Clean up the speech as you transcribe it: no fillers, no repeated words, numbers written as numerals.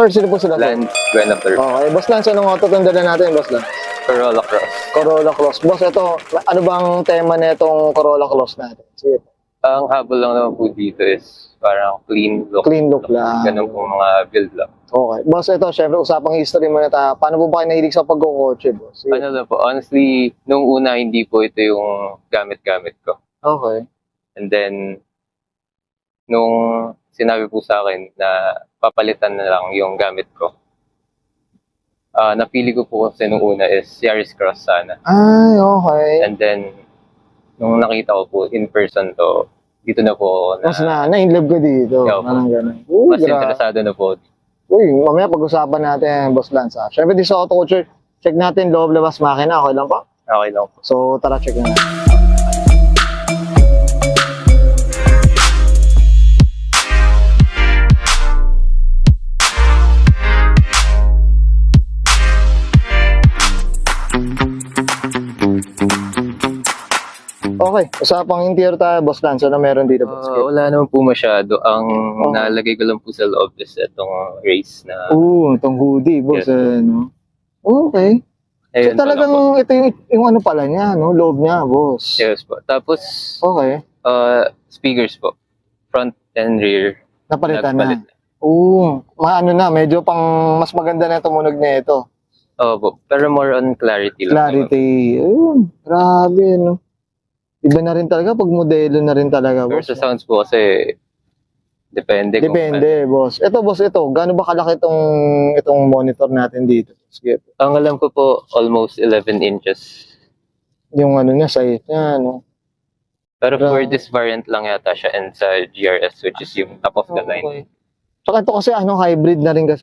Sir, sino po sila? Sir? Lance Venator. Okay, Boss Lance, anong auto tanda na natin, Boss Lance? Corolla Cross. Corolla Cross. Boss, ito, ano bang tema na itong Corolla Cross natin? Sige. Ang habol lang naman po dito is parang clean look. Clean look lang. Ganun po mga build lang. Okay. Boss, ito, syempre, usapang history mo na tayo. Paano po ba kayo nahilig sa pagkukotse, boss? Sige. Ano lang po, honestly, nung una hindi po ito yung gamit-gamit ko. Okay. And then, nung sinabi po sa akin na papalitan na lang yung gamit ko, napili ko po kasi nung una is Yaris Cross sana. Ay, okay. And then, nung nakita ko po in person to, dito na po ako Mas na-in love ko dito. Yeah, Parang ganun. Uy, mas interesado na po. Uy, mamaya pag-usapan natin, Boss Lance. Syempre, di sa auto culture, check natin loob labas makina. Okay lang po? Okay lang po. So, tara, check na natin. Okay, usapang interior tayo, Boss Lance. Ano meron dito, Boss? Wala naman po masyado. Ang Okay. nalagay ko lang po sa loob is itong race na... Itong hoodie, Boss. Yes. No? Okay. So, Ayun, talagang wala po. ito yung ano pala niya, no? Loob niya, Boss. Yes po. Tapos, Okay. speakers po. Front and rear. Napalitan na. Nagpalit. Maano na, medyo pang mas maganda na tumunog na ito. Po. Pero more on clarity lang. Clarity. Ayun, grabe, no? Iba na rin talaga pag modelo na rin talaga, Pero boss. sa sounds po kasi, depende. Depende, boss. Ito, boss, ito. Gaano ba kalaki itong monitor natin dito? Sige. Ang alam ko po, almost 11 inches. Yung ano niya, size niya, no? Pero for Grabe. this variant lang yata siya and sa GRS, which is yung top of the line. Okay. Tsaka ito kasi hybrid na rin kasi